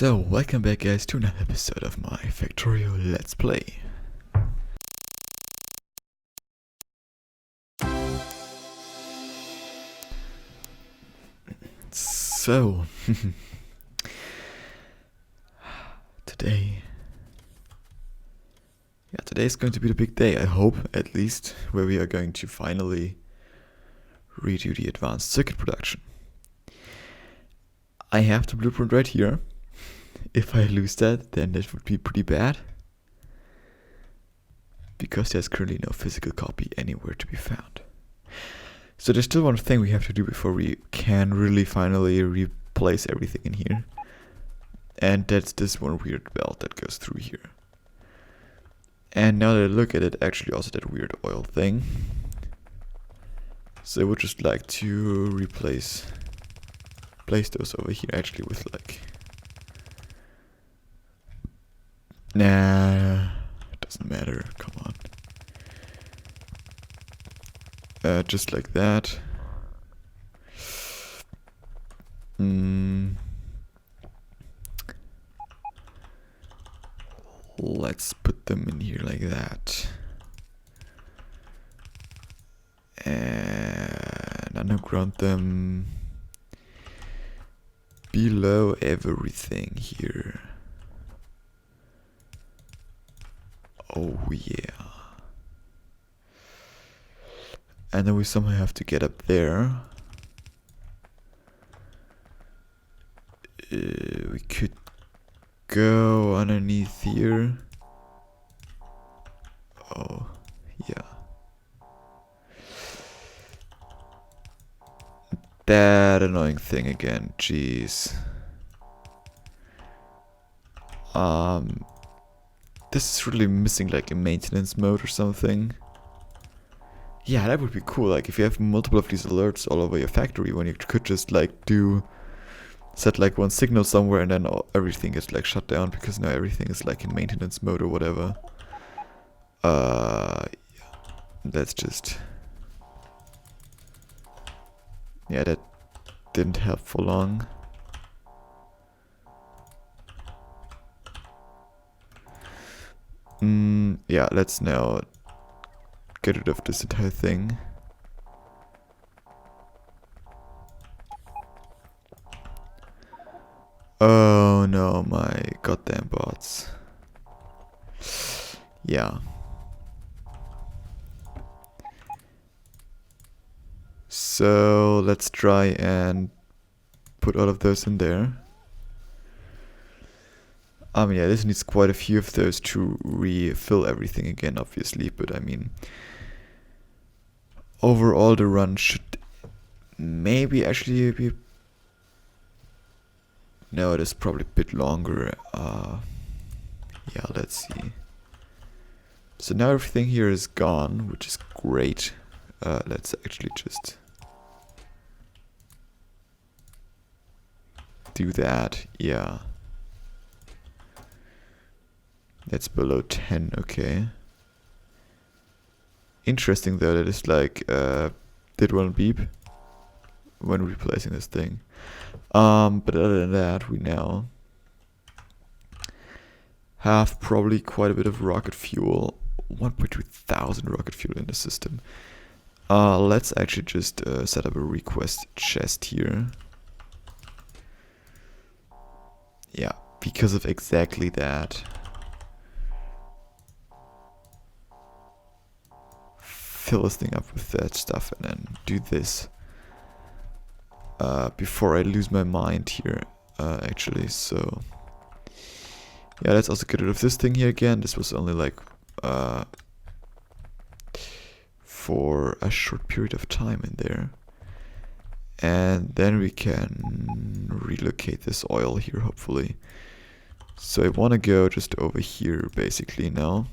So, welcome back guys to another episode of my Factorio Let's Play. So, today's going to be the big day, I hope, at least, where we are going to finally redo the advanced circuit production. I have the blueprint right here. If I lose that, then that would be pretty bad, because there's currently no physical copy anywhere to be found. So there's still one thing we have to do before we can really finally replace everything in here. And that's this one weird belt that goes through here. And now that I look at it, actually also that weird oil thing. So I would just like to place those over here actually with like... Nah, it doesn't matter, come on. Just like that. Let's put them in here like that. And underground them below everything here. Oh yeah. And then we somehow have to get up there. We could go underneath here. Oh, yeah. That annoying thing again, jeez. This is really missing like a maintenance mode or something. Yeah, that would be cool, like if you have multiple of these alerts all over your factory, when you could just like set like one signal somewhere and then everything gets like shut down because now everything is like in maintenance mode or whatever. Yeah, that's just... Yeah, that didn't help for long. Yeah, let's now get rid of this entire thing. Oh no, my goddamn bots. Yeah. So let's try and put all of those in there. Yeah, this needs quite a few of those to refill everything again, obviously, but I mean, overall the run should maybe actually be... No, it is probably a bit longer. Yeah, let's see. So now everything here is gone, which is great. Let's actually just do that. Yeah. That's below 10, okay. Interesting though, that is like, did one beep when replacing this thing. But other than that, we now have probably quite a bit of rocket fuel. 1.2 thousand rocket fuel in the system. Let's actually just set up a request chest here. Yeah, because of exactly that. Fill this thing up with that stuff and then do this. Before I lose my mind here, actually, so... Yeah, let's also get rid of this thing here again. This was only like for a short period of time in there. And then we can relocate this oil here, hopefully. So I want to go just over here, basically, now.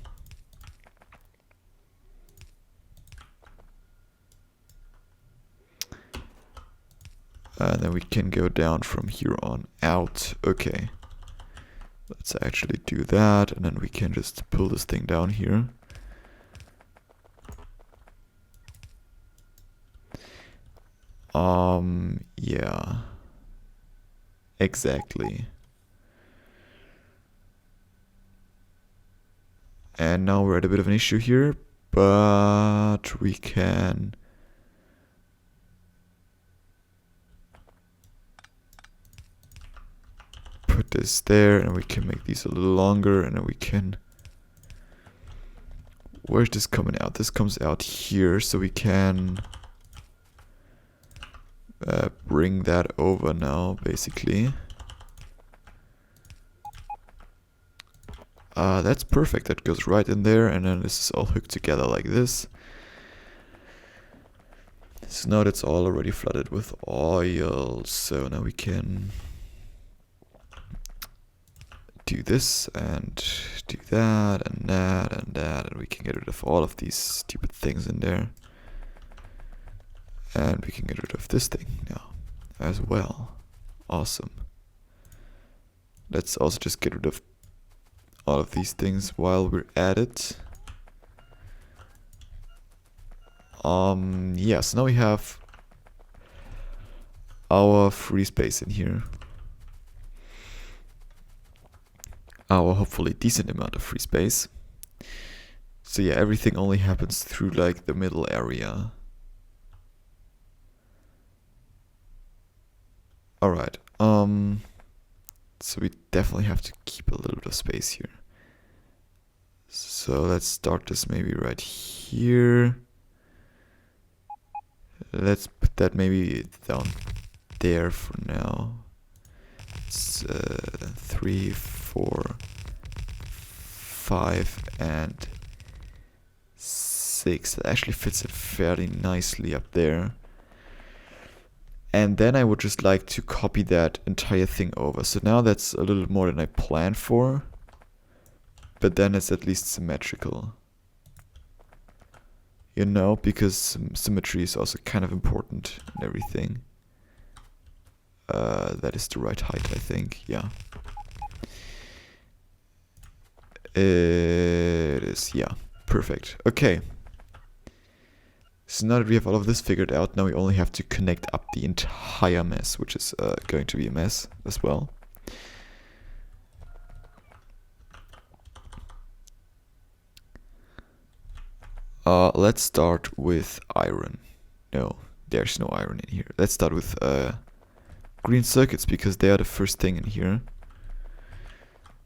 And then we can go down from here on out. Okay. Let's actually do that, and then we can just pull this thing down here. Yeah. Exactly. And now we're at a bit of an issue here, but we can put this there, and we can make these a little longer, and then we can... Where's this coming out? This comes out here, so we can bring that over now, basically. That's perfect. That goes right in there, and then this is all hooked together like this. So now that's all already flooded with oil. So now we can do this and do that and that and that, and we can get rid of all of these stupid things in there. And we can get rid of this thing now as well. Awesome. Let's also just get rid of all of these things while we're at it. Yeah, so now we have our free space in here. Our hopefully decent amount of free space. So yeah, everything only happens through like the middle area. Alright, so we definitely have to keep a little bit of space here. So let's start this maybe right here. Let's put that maybe down there for now. It's 3, 4, 5, and 6. That actually fits it fairly nicely up there. And then I would just like to copy that entire thing over. So now that's a little more than I planned for, but then it's at least symmetrical. You know, because symmetry is also kind of important in everything. That is the right height, I think. Yeah. It is, yeah. Perfect. Okay. So now that we have all of this figured out, now we only have to connect up the entire mess, which is going to be a mess as well. Let's start with iron. No, there's no iron in here. Let's start with green circuits, because they are the first thing in here.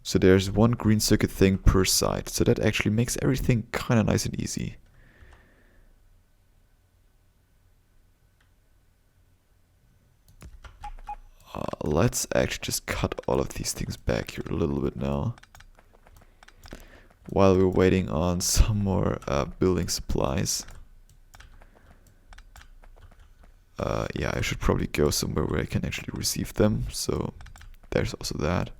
So there's one green circuit thing per side. So that actually makes everything kind of nice and easy. Let's actually just cut all of these things back here a little bit now, while we're waiting on some more building supplies. Yeah, I should probably go somewhere where I can actually receive them, so there's also that.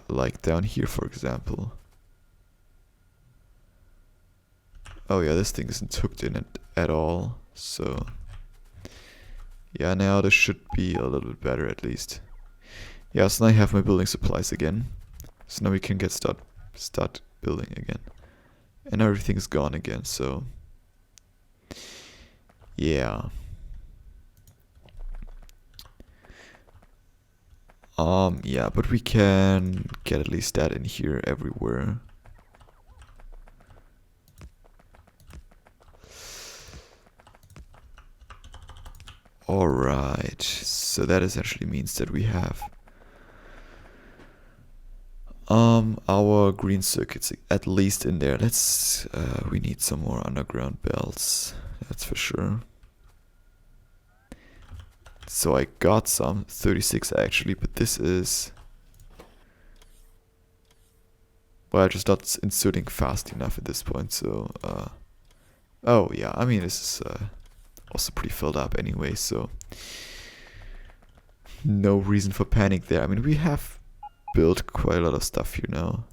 Like down here, for example. Oh yeah, this thing isn't hooked in it at all, so... Yeah, now this should be a little bit better at least. Yeah, so now I have my building supplies again. So now we can get start building again. And everything's gone again, so... Yeah. Yeah, but we can get at least that in here everywhere. Alright, so that essentially means that we have our green circuits at least in there. Let's we need some more underground belts, that's for sure. So I got some 36 actually, but this is, well, I'm just not inserting fast enough at this point. So oh yeah, I mean, this is also pretty filled up anyway, so no reason for panic there. I mean, we have built quite a lot of stuff here now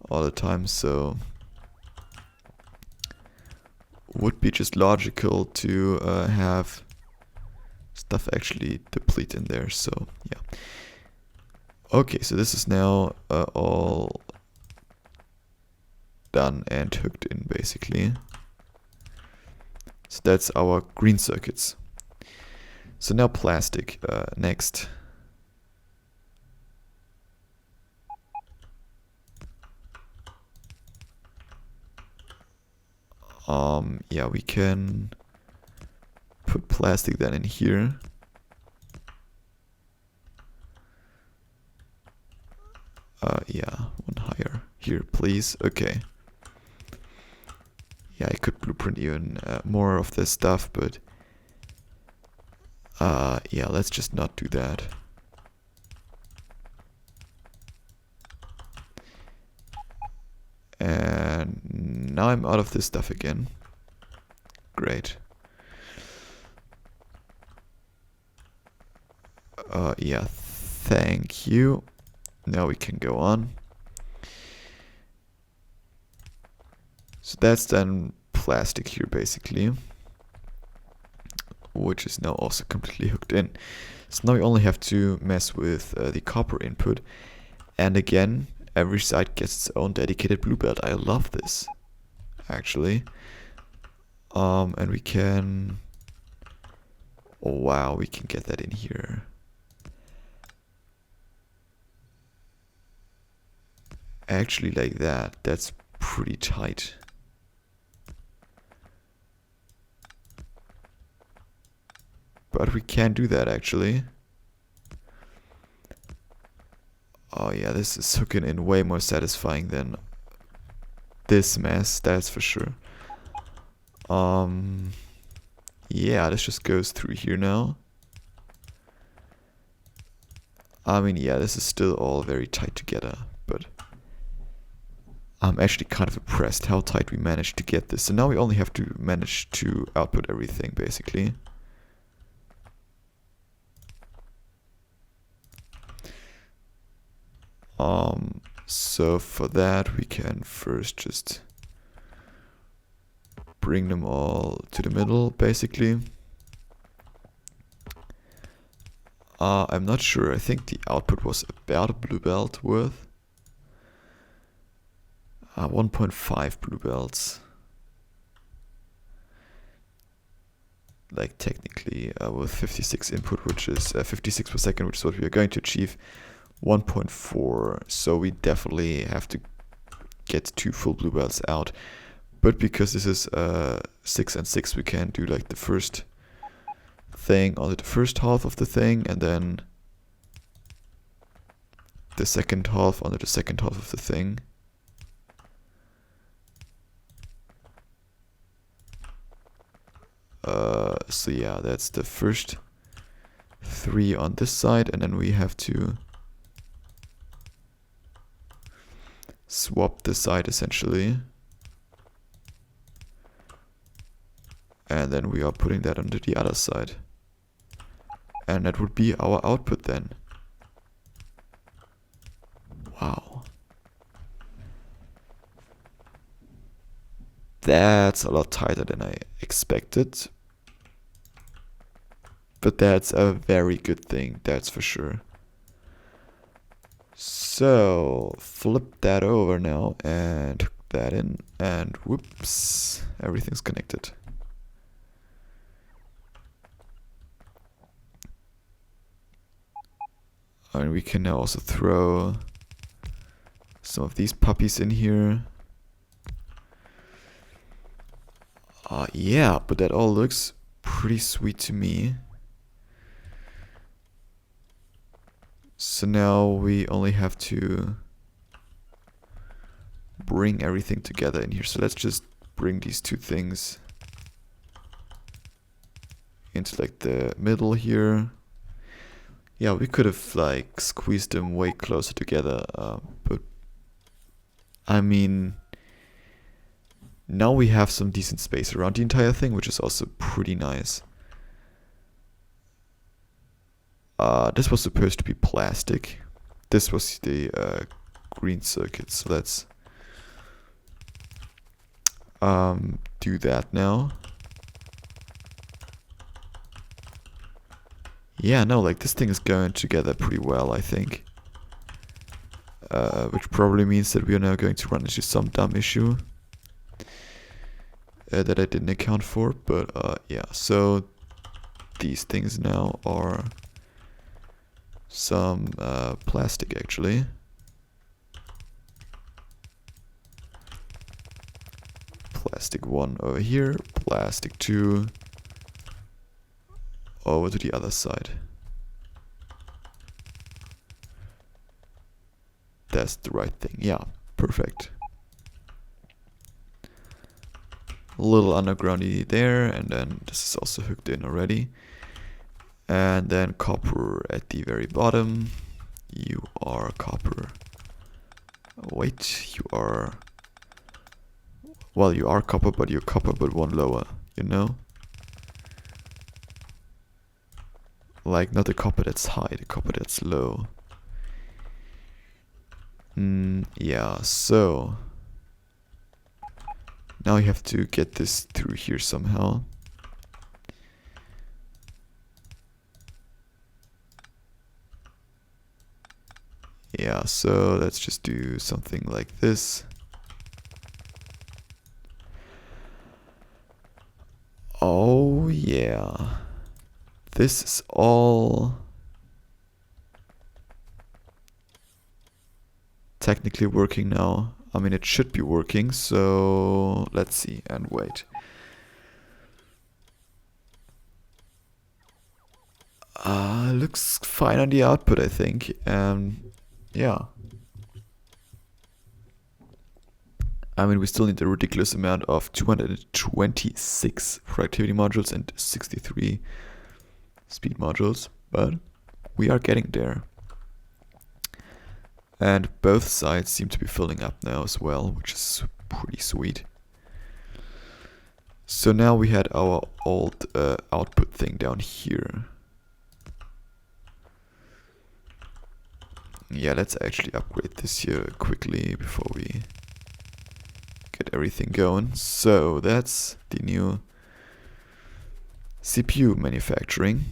all the time, so would be just logical to have stuff actually deplete in there. So yeah, okay, so this is now all done and hooked in basically. So that's our green circuits. So now plastic next. Yeah, we can put plastic then in here. Yeah, one higher here, please. Okay. Yeah, I could blueprint even more of this stuff, but yeah, let's just not do that. And now I'm out of this stuff again. Great. Yeah, thank you. Now we can go on. So that's then plastic here basically, which is now also completely hooked in. So now we only have to mess with the copper input. And again, every side gets its own dedicated blue belt. I love this, actually. And we can... Oh wow, we can get that in here. Actually, like that. That's pretty tight. But we can do that, actually. Oh yeah, this is hooking in way more satisfying than this mess, that's for sure. Yeah, this just goes through here now. I mean, yeah, this is still all very tight together, but I'm actually kind of impressed how tight we managed to get this. So now we only have to manage to output everything, basically. So for that, we can first just bring them all to the middle, basically. I'm not sure. I think the output was about a blue belt worth. 1.5 blue belts. Like technically with 56 input, which is 56 per second, which is what we are going to achieve. 1.4. So we definitely have to get 2 full blue belts out. But because this is 6 and 6, we can do like the first thing onto the first half of the thing, and then the second half onto the second half of the thing. So yeah, that's the first 3 on this side, and then we have to swap this side essentially. And then we are putting that onto the other side. And that would be our output then. Wow. That's a lot tighter than I expected. But that's a very good thing, that's for sure. So, flip that over now and hook that in. And whoops, everything's connected. And we can now also throw some of these puppies in here. Yeah, but that all looks pretty sweet to me. So now we only have to bring everything together in here. So let's just bring these 2 things into like the middle here. Yeah, we could have like squeezed them way closer together, but I mean, now we have some decent space around the entire thing, which is also pretty nice. This was supposed to be plastic. This was the green circuit, so let's do that now. Yeah, no, like this thing is going together pretty well, I think. Which probably means that we are now going to run into some dumb issue that I didn't account for, but yeah, so these things now are some plastic actually. plastic 1 over here, plastic 2 over to the other side. That's the right thing. Yeah, perfect. A little undergroundy there, and then this is also hooked in already. And then copper at the very bottom. You are copper. Wait, you are... Well, you are copper, but you're copper, but one lower, you know? Like, not the copper that's high, the copper that's low. Yeah, so... Now you have to get this through here somehow. Yeah, so let's just do something like this. Oh yeah. This is all technically working now. I mean, it should be working, so let's see and wait. Looks fine on the output, I think. Yeah. I mean, we still need a ridiculous amount of 226 productivity modules and 63 speed modules, but we are getting there. And both sides seem to be filling up now as well, which is pretty sweet. So now we had our old output thing down here. Yeah, let's actually upgrade this here quickly before we get everything going. So that's the new CPU manufacturing.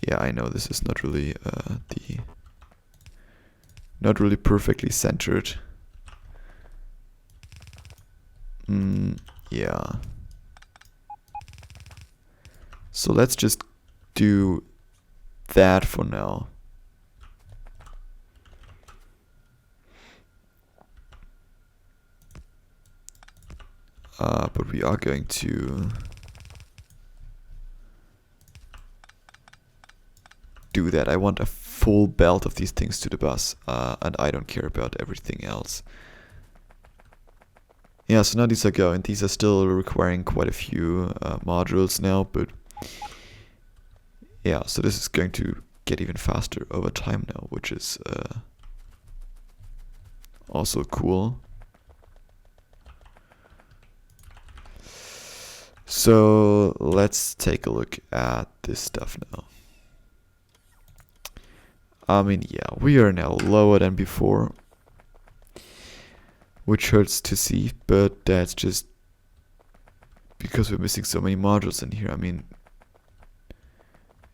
Yeah, I know this is not really not really perfectly centered. Yeah. So let's just do that for now. But we are going to do that. I want a full belt of these things to the bus, and I don't care about everything else. Yeah, so now these are going. These are still requiring quite a few modules now, but yeah, so this is going to get even faster over time now, which is also cool. So let's take a look at this stuff now. I mean, yeah, we are now lower than before, which hurts to see, but that's just because we're missing so many modules in here. I mean,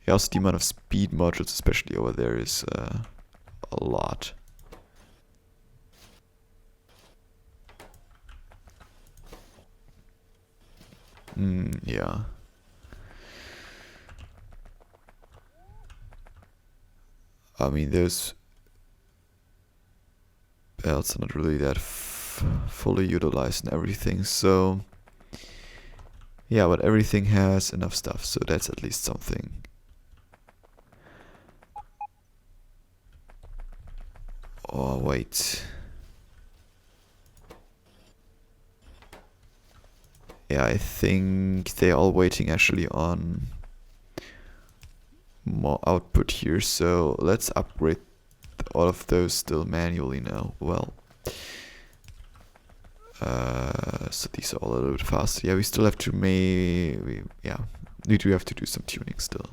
also the amount of speed modules, especially over there, is a lot. Yeah. I mean, those belts are not really that fully utilized and everything, so yeah, but everything has enough stuff, so that's at least something. Oh, wait. Yeah, I think they're all waiting actually on more output here, so let's upgrade all of those still manually now. Well, so these are all a little bit faster. Yeah, we still have to we do have to do some tuning still.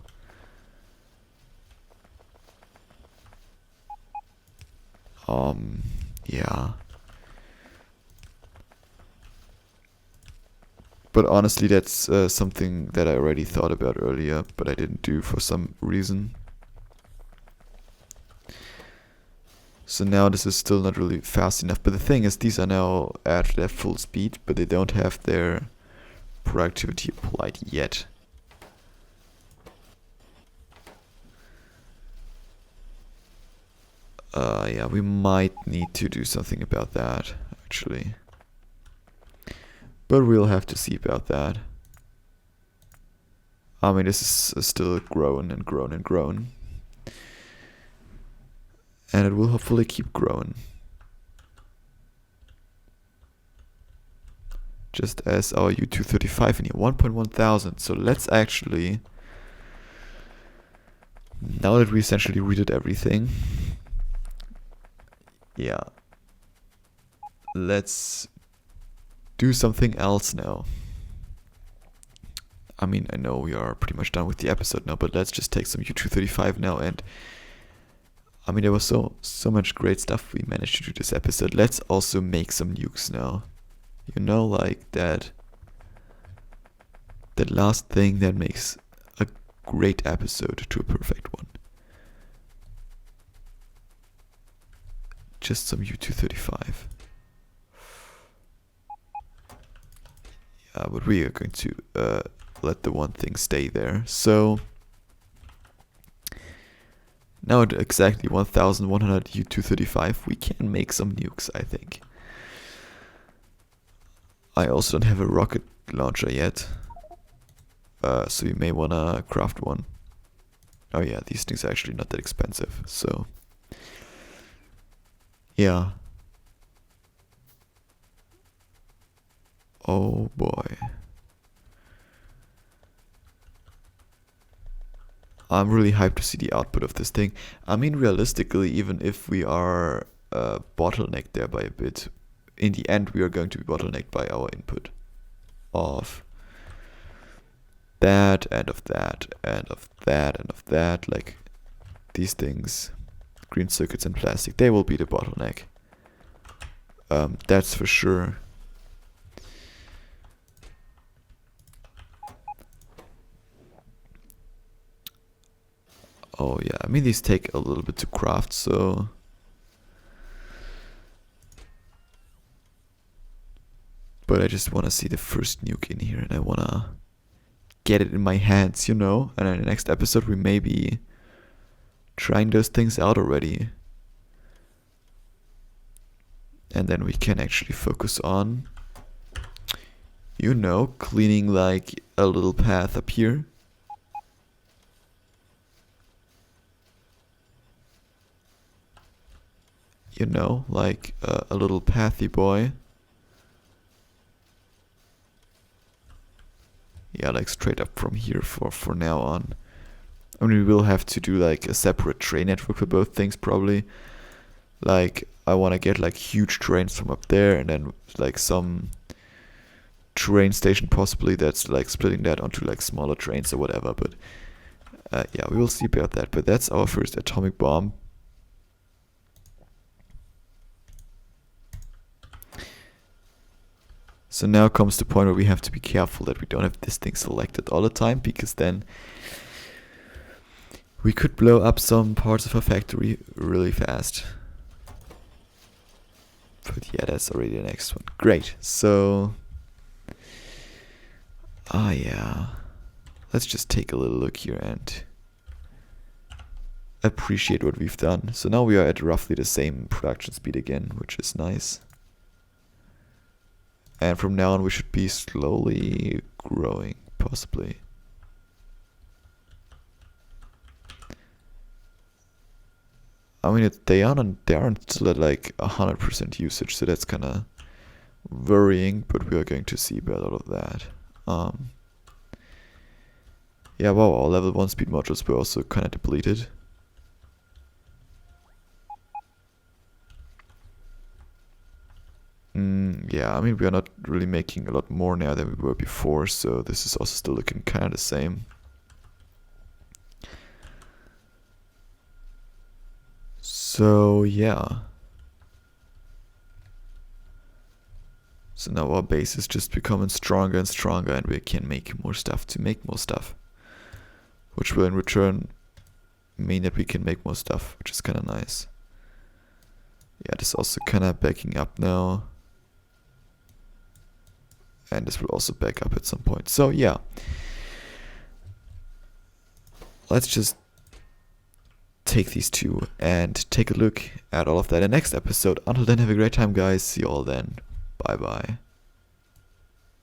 Yeah. But honestly, that's something that I already thought about earlier, but I didn't do for some reason. So now this is still not really fast enough. But the thing is, these are now at their full speed, but they don't have their productivity applied yet. Yeah, we might need to do something about that, actually. But we'll have to see about that. I mean, this is still growing and growing and growing. And it will hopefully keep growing. Just as our U235 in here, 1.1 thousand. So let's actually, now that we essentially redid everything, yeah, let's do something else now. I mean, I know we are pretty much done with the episode now, but let's just take some U235 now. And I mean, there was so much great stuff we managed to do this episode. Let's also make some nukes now. You know, like that last thing that makes a great episode to a perfect one. Just some U235. Yeah, but we are going to let the one thing stay there. So now at exactly 1100 U235, we can make some nukes, I think. I also don't have a rocket launcher yet, so you may wanna craft one. Oh yeah, these things are actually not that expensive, so yeah. Oh boy. I'm really hyped to see the output of this thing. I mean, realistically, even if we are bottlenecked there by a bit, in the end we are going to be bottlenecked by our input of that and of that and of that and of that. Like these things, green circuits and plastic, they will be the bottleneck. That's for sure. Oh yeah, I mean these take a little bit to craft, so but I just want to see the first nuke in here, and I want to get it in my hands, you know? And in the next episode we may be trying those things out already. And then we can actually focus on, you know, cleaning like a little path up here. You know, like a little pathy boy. Yeah, like straight up from here for now on. I mean, we will have to do like a separate train network for both things probably. Like, I want to get like huge trains from up there, and then like some train station possibly that's like splitting that onto like smaller trains or whatever. But yeah, we will see about that. But that's our first atomic bomb. So now comes the point where we have to be careful that we don't have this thing selected all the time, because then we could blow up some parts of our factory really fast. But yeah, that's already the next one. Great. So yeah, let's just take a little look here and appreciate what we've done. So now we are at roughly the same production speed again, which is nice. And from now on we should be slowly growing, possibly. I mean, they aren't still at like 100% usage, so that's kind of worrying. But we are going to see about all of that. Yeah, wow, our level 1 speed modules were also kind of depleted. Yeah, I mean, we are not really making a lot more now than we were before, so this is also still looking kind of the same. So yeah. So now our base is just becoming stronger and stronger, and we can make more stuff to make more stuff. Which will in return mean that we can make more stuff, which is kind of nice. Yeah, this is also kind of backing up now. And this will also back up at some point. So yeah. Let's just take these two and take a look at all of that in the next episode. Until then, have a great time, guys. See you all then. Bye bye.